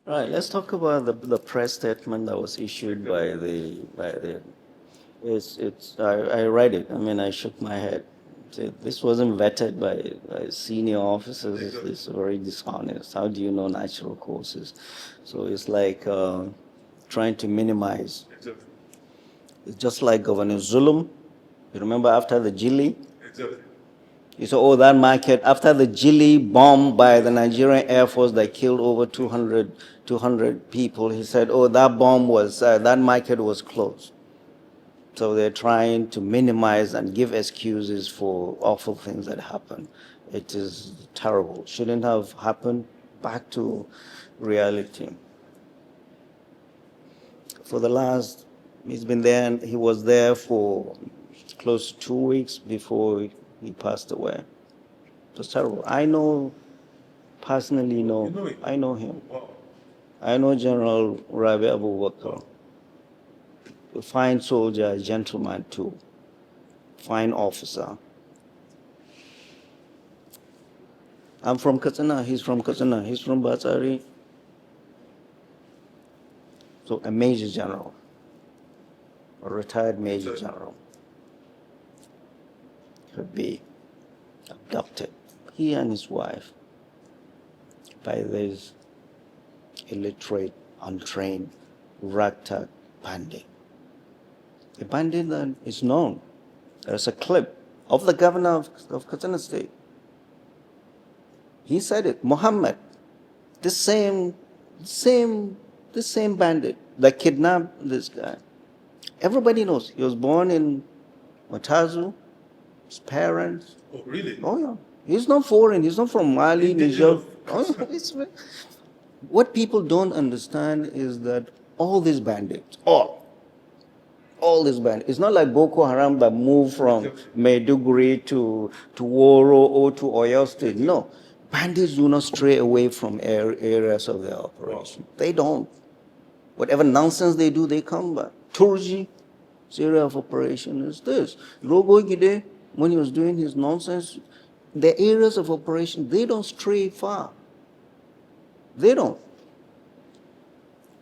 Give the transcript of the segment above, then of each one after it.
Right. Let's talk about the press statement that was issued by the. I read it. I mean, I shook my head. This wasn't vetted by senior officers. It's very dishonest. How do you know natural causes? So it's like trying to minimize. It's just like Governor Zulum. You remember after the Jili? You saw, oh, that market, after the Jili bomb by the Nigerian Air Force that killed over 200 people, he said, oh, that bomb was, that market was closed. So they're trying to minimize and give excuses for awful things that happen. It is terrible. Shouldn't have happened. Back to reality. For the last, he's been there, and he was there for close to 2 weeks before he passed away. It was terrible. I know, personally know, I know him. I know General Rabe Abubakar. A fine soldier, a gentleman too. Fine officer. I'm from Katsina, he's from Katsina, he's from Batari. So a major general, a retired major general, could be abducted, he and his wife, by this illiterate, untrained, ragtag bandit. A bandit that is known. There's a clip of the governor of Katsina State. He said it, Muhammad, this same bandit that kidnapped this guy. Everybody knows he was born in Matazu, his parents. Oh, really? Oh, yeah. He's not foreign. He's not from Mali, Niger. Oh, what people don't understand is that all these bandits, all these bandits, it's not like Boko Haram that moved from Maiduguri to Woro or to Oyo State. No. Bandits do not stray away from areas of their operation. They don't. Whatever nonsense they do, they come back. Turji, his area of operation is this. Rogo Gide, when he was doing his nonsense, the areas of operation, they don't stray far. They don't.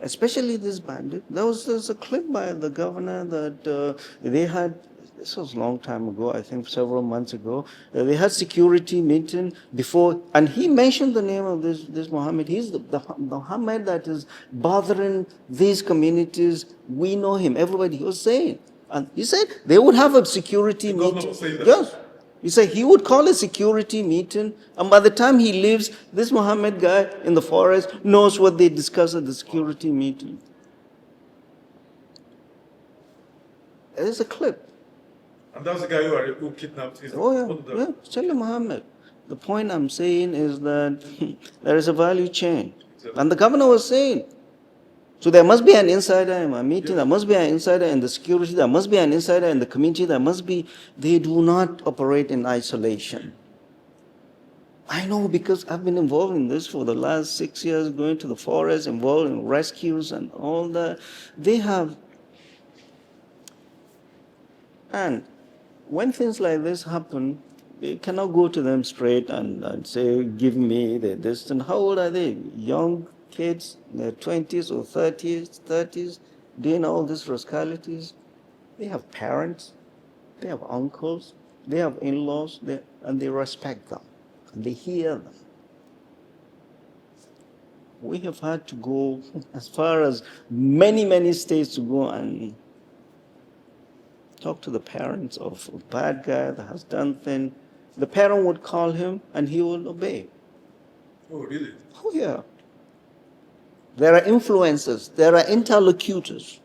Especially this bandit. There's a clip by the governor that they had, this was a long time ago, I think several months ago, they had security meeting before, and he mentioned the name of this Muhammad. He's the Muhammad that is bothering these communities. We know him, everybody, he was saying. And he said they would have a security meeting. Yes. He said he would call a security meeting, and by the time he leaves, this Muhammad guy in the forest knows what they discuss at the security meeting. There's a clip. And that's the guy who kidnapped his. Oh, yeah. Chelli Muhammad. The point I'm saying is that there is a value chain. And the governor was saying, so there must be an insider in my meeting, there must be an insider in the security, there must be an insider in the community, they do not operate in isolation. I know because I've been involved in this for the last 6 years, going to the forest, involved in rescues and all that. They have, and when things like this happen, you cannot go to them straight and say, give me this. And how old are they? Young kids, in their 20s or 30s, doing all these rascalities. They have parents, they have uncles, they have in-laws, and they respect them, and they hear them. We have had to go as far as many states to go and talk to the parents of a bad guy that has done things. The parent would call him and he will obey. Oh, really? Oh, yeah. There are influencers, there are interlocutors,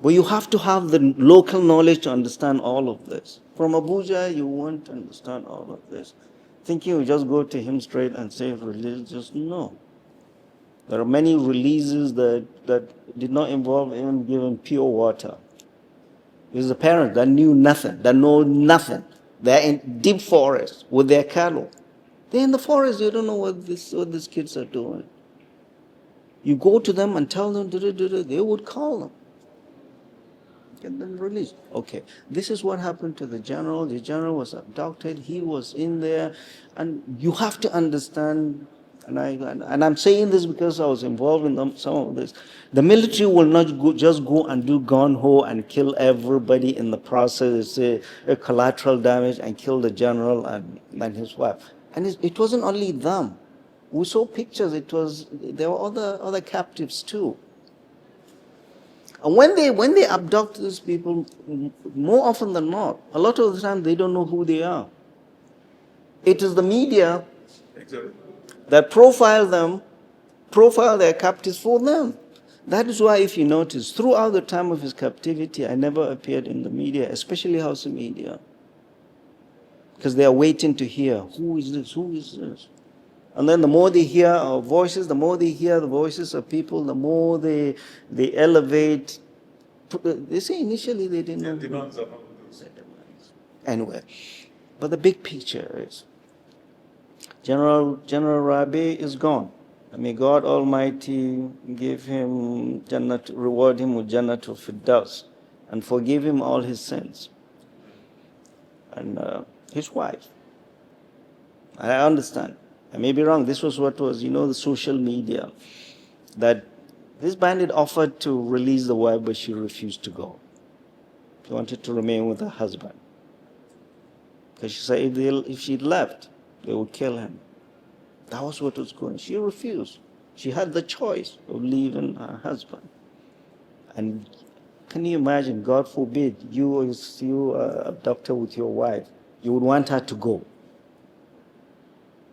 but you have to have the local knowledge to understand all of this. From Abuja, you won't understand all of this. Thinking you just go to him straight and say religious, no. There are many releases that did not involve even giving pure water. There's a parent that knew nothing, that know nothing. They're in deep forest with their cattle. They're in the forest, they don't know what these kids are doing. You go to them and tell them, they would call them. Get them released. Okay, this is what happened to the general. The general was abducted. He was in there. And you have to understand And I'm saying this because I was involved in some of this. The military will not just go and do gun ho and kill everybody in the process, a collateral damage, and kill the general and his wife. And it wasn't only them. We saw pictures. There were other captives too. And when they abduct these people, more often than not, a lot of the time they don't know who they are. It is the media Exactly. that profile their captives for them. That is why, if you notice, throughout the time of his captivity, I never appeared in the media, especially House media, because they are waiting to hear, who is this, who is this? And then the more they hear our voices, the more they hear the voices of people, the more they elevate. They say initially they didn't know. Demands are not those. Anyway, but the big picture is General Rabe is gone. May God Almighty give him Jannat, reward him with Jannatul Firdaus, and forgive him all his sins. And his wife. I understand. I may be wrong. This was what was, the social media, that this bandit offered to release the wife, but she refused to go. She wanted to remain with her husband. Because she said if she left, they would kill him. That was what was going on. She refused. She had the choice of leaving her husband. And can you imagine, God forbid, you abducted with your wife, you would want her to go.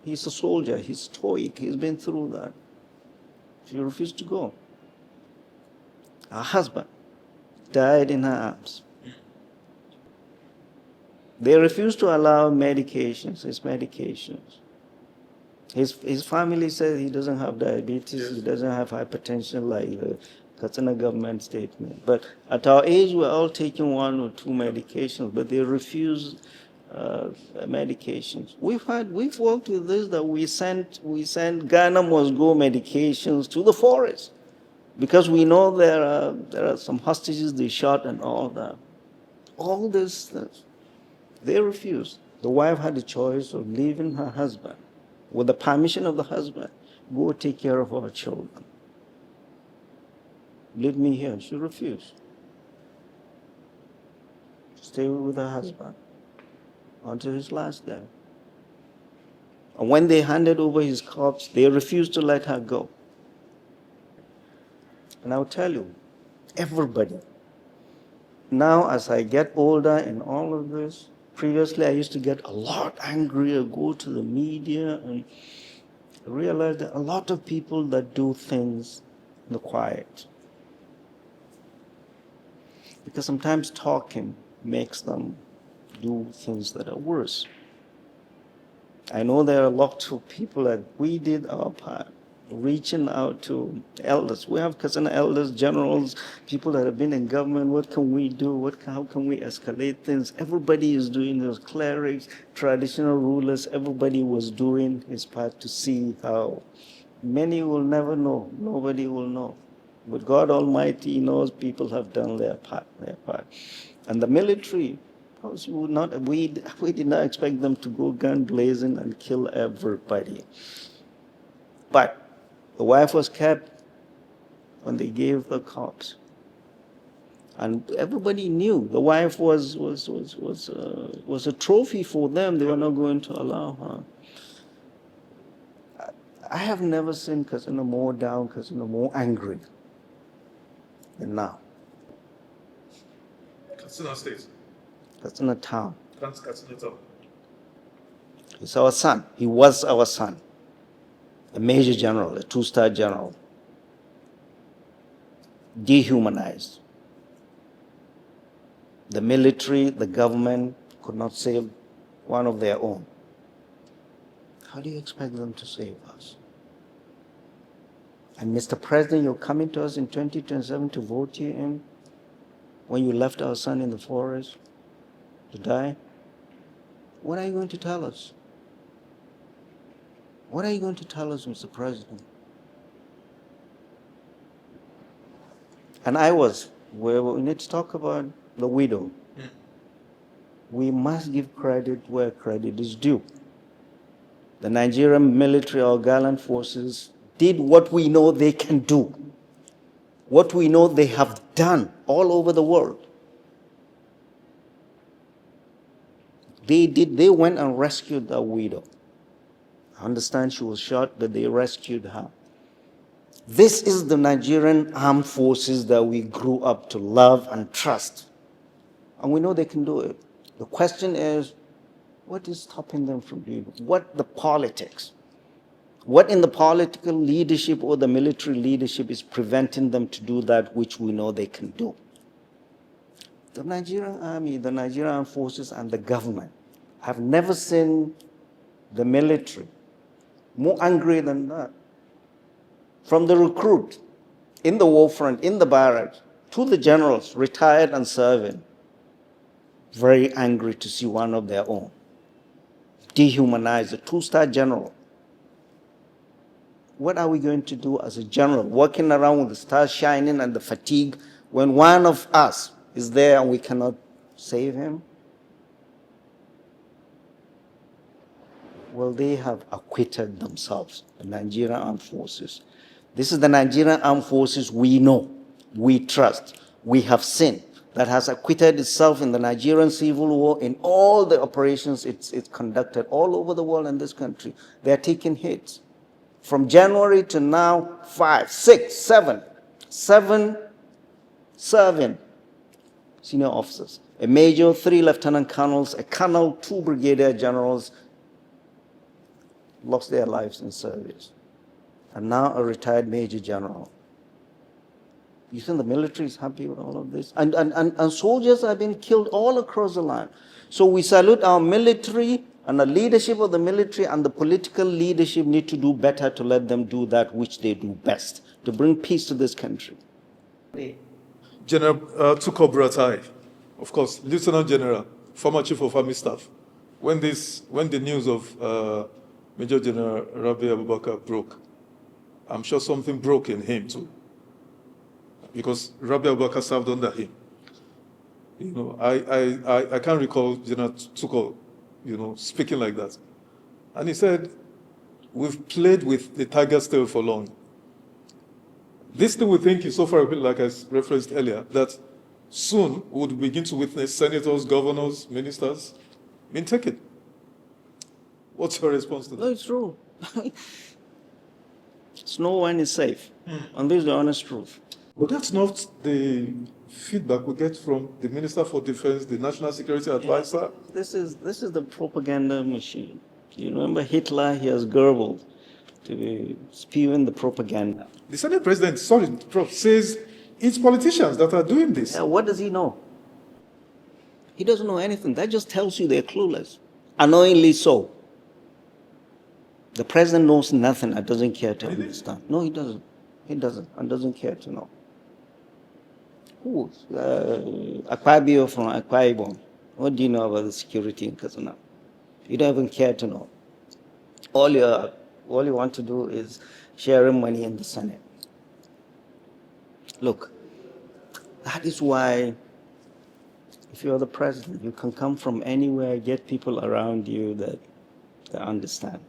He's a soldier, he's stoic, he's been through that. She refused to go. Her husband died in her arms. They refused to allow his medications. His family says he doesn't have diabetes, he doesn't have hypertension like that's in a government statement. But at our age, we're all taking one or two medications, but they refuse medications. We've worked with this, that we sent Ghana must go medications to the forest because we know there are some hostages they shot and all that. All this stuff. They refused. The wife had the choice of leaving her husband with the permission of the husband. Go take care of our children. Leave me here. She refused. Stay with her husband until his last day. And when they handed over his corpse, they refused to let her go. And I'll tell you, everybody, now as I get older in all of this, previously I used to get a lot angry, go to the media and realize that a lot of people that do things in the quiet. Because sometimes talking makes them do things that are worse. I know there are lots of people that we did our part, reaching out to elders. We have cousin elders, generals, people that have been in government. What can we do? How can we escalate things? Everybody is doing those, clerics, traditional rulers. Everybody was doing his part to see how. Many will never know. Nobody will know. But God Almighty knows people have done their part. And the military, we did not expect them to go gun blazing and kill everybody. But the wife was kept when they gave the corpse. And everybody knew the wife was a trophy for them. They were not going to allow her. I have never seen Katsina more down, Katsina more angry than now. Katsina State. Katsina town. Katsina town. He's our son. He was our son. A major general, a 2-star general. Dehumanized. The military, the government could not save one of their own. How do you expect them to save us? And Mr. President, you're coming to us in 2027 to vote you in when you left our son in the forest to die? What are you going to tell us? What are you going to tell us, Mr. President? And we need to talk about the widow. We must give credit where credit is due. The Nigerian military or gallant forces did what we know they can do, what we know they have done all over the world. They went and rescued a widow. I understand she was shot, but they rescued her. This is the Nigerian armed forces that we grew up to love and trust. And we know they can do it. The question is, what is stopping them from doing it? What the politics? What in the political leadership or the military leadership is preventing them to do that which we know they can do? The Nigerian army, the Nigerian armed forces, and the government have never seen the military more angry than that. From the recruit in the war front, in the barracks, to the generals, retired and serving, very angry to see one of their own dehumanized, a two-star general. What are we going to do as a general, walking around with the stars shining and the fatigue, when one of us is there and we cannot save him? Well, they have acquitted themselves, the Nigerian armed forces. This is the Nigerian armed forces we know, we trust, we have seen, that has acquitted itself in the Nigerian civil war, in all the operations it's conducted all over the world and this country. They are taking hits. From January to now, 5, 6, 7 serving senior officers. A major, 3 lieutenant colonels, a colonel, 2 brigadier generals lost their lives in service. And now a retired major general. You think the military is happy with all of this? And soldiers have been killed all across the land. So we salute our military, and the leadership of the military and the political leadership need to do better to let them do that which they do best, to bring peace to this country. General Tuko Buratai, of course, Lieutenant General, former Chief of Army Staff. When the news of Major General Rabe Abubakar broke, I'm sure something broke in him too, because Rabe Abubakar served under him. You know, I can't recall General Tuko, speaking like that. And he said, we've played with the tiger's tail for long. This thing we think is so far, like I referenced earlier, that soon we would begin to witness senators, governors, ministers being taken. What's your response to that? No, it's true. No one is safe. And this is the honest truth. But that's not the feedback we get from the Minister for Defense, the National Security Advisor. This is the propaganda machine. You remember Hitler? He has gurgled to be spewing the propaganda. The Senate President, Prof, says it's politicians that are doing this. Yeah, what does he know? He doesn't know anything. That just tells you they're clueless. Annoyingly so. The president knows nothing and doesn't care to understand. No, he doesn't. He doesn't and doesn't care to know. Who? Akpabio from Akwa Ibom. What do you know about the security in Kaduna? You don't even care to know. All you want to do is sharing money in the Senate. Look, that is why if you're the president, you can come from anywhere, get people around you that understand.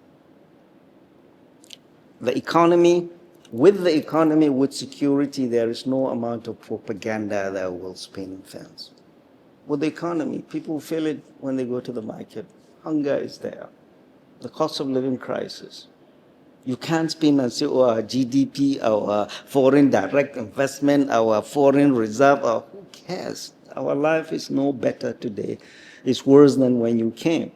The economy, with security, there is no amount of propaganda that will spin fence. With the economy, people feel it when they go to the market. Hunger is there. The cost of living crisis. You can't spin and say, our GDP, our foreign direct investment, our foreign reserve, who cares? Our life is no better today. It's worse than when you came.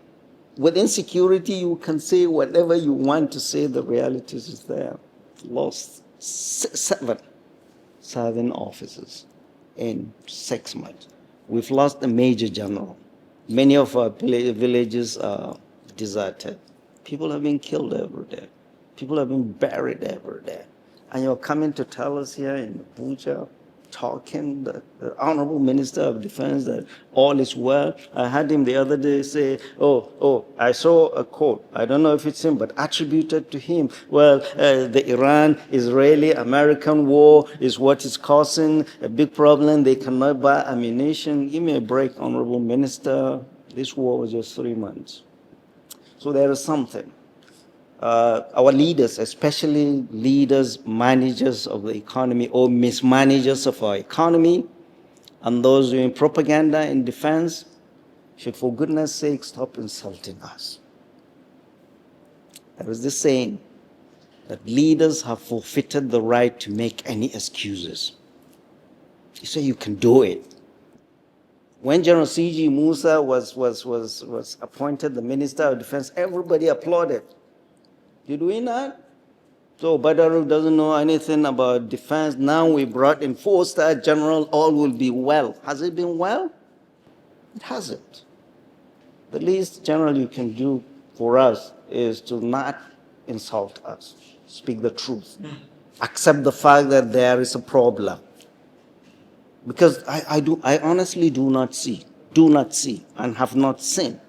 With insecurity, you can say whatever you want to say, the reality is there. Lost 7 serving officers in 6 months. We've lost a major general. Many of our villages are deserted. People have been killed every day. People have been buried every day. And you're coming to tell us here in Abuja, talking, the Honorable Minister of Defense, that all is well. I heard him the other day say, I saw a quote, I don't know if it's him, but attributed to him. Well, the Iran-Israeli-American war is what is causing a big problem. They cannot buy ammunition. Give me a break, Honorable Minister. This war was just 3 months. So there is something. our leaders, especially leaders, managers of the economy or mismanagers of our economy, and those doing propaganda in defense, should for goodness sake stop insulting us. There is this saying that leaders have forfeited the right to make any excuses. You say you can do it. When General C.G. Musa was appointed the Minister of Defense, everybody applauded. Did we not? So Badaru doesn't know anything about defense. Now we brought in 4-star general, all will be well. Has it been well? It hasn't. The least general you can do for us is to not insult us. Speak the truth. Accept the fact that there is a problem. Because I honestly do not see, and have not seen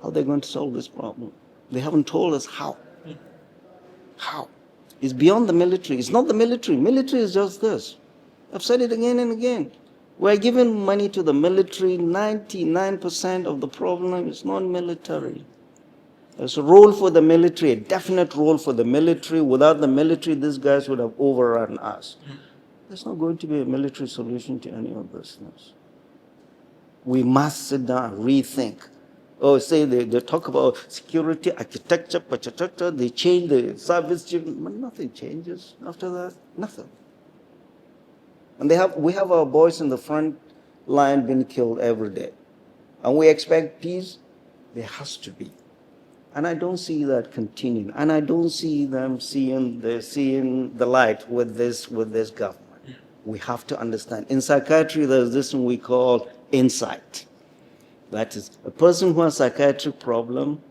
how they're going to solve this problem. They haven't told us how. How? It's beyond the military. It's not the military. Military is just this. I've said it again and again. We're giving money to the military. 99% of the problem is non-military. There's a role for the military, a definite role for the military. Without the military, these guys would have overrun us. There's not going to be a military solution to any of this. We must sit down and rethink. Oh, say they talk about security, architecture, they change the service chief, but nothing changes after that. Nothing. And we have our boys in the front line being killed every day. And we expect peace. There has to be. And I don't see that continuing. And I don't see them seeing the light with this government. We have to understand. In psychiatry, there's this thing we call insight. That is, a person who has a psychiatric problem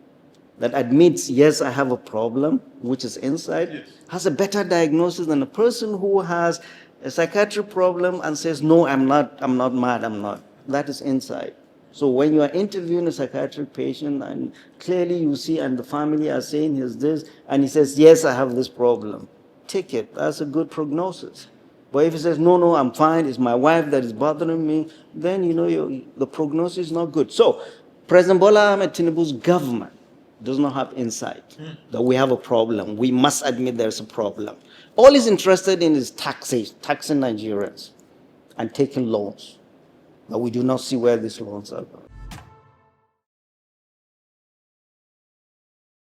that admits, yes, I have a problem, which is insight, yes, has a better diagnosis than a person who has a psychiatric problem and says, no, I'm not mad, I'm not. That is insight. So when you are interviewing a psychiatric patient and clearly you see and the family are saying he's this, and he says, yes, I have this problem, take it. That's a good prognosis. But if he says, no, I'm fine, it's my wife that is bothering me, then the prognosis is not good. So President Bola Ahmed Tinubu's government does not have insight that we have a problem. We must admit there's a problem. All he's interested in is taxing Nigerians and taking loans. But we do not see where these loans are going.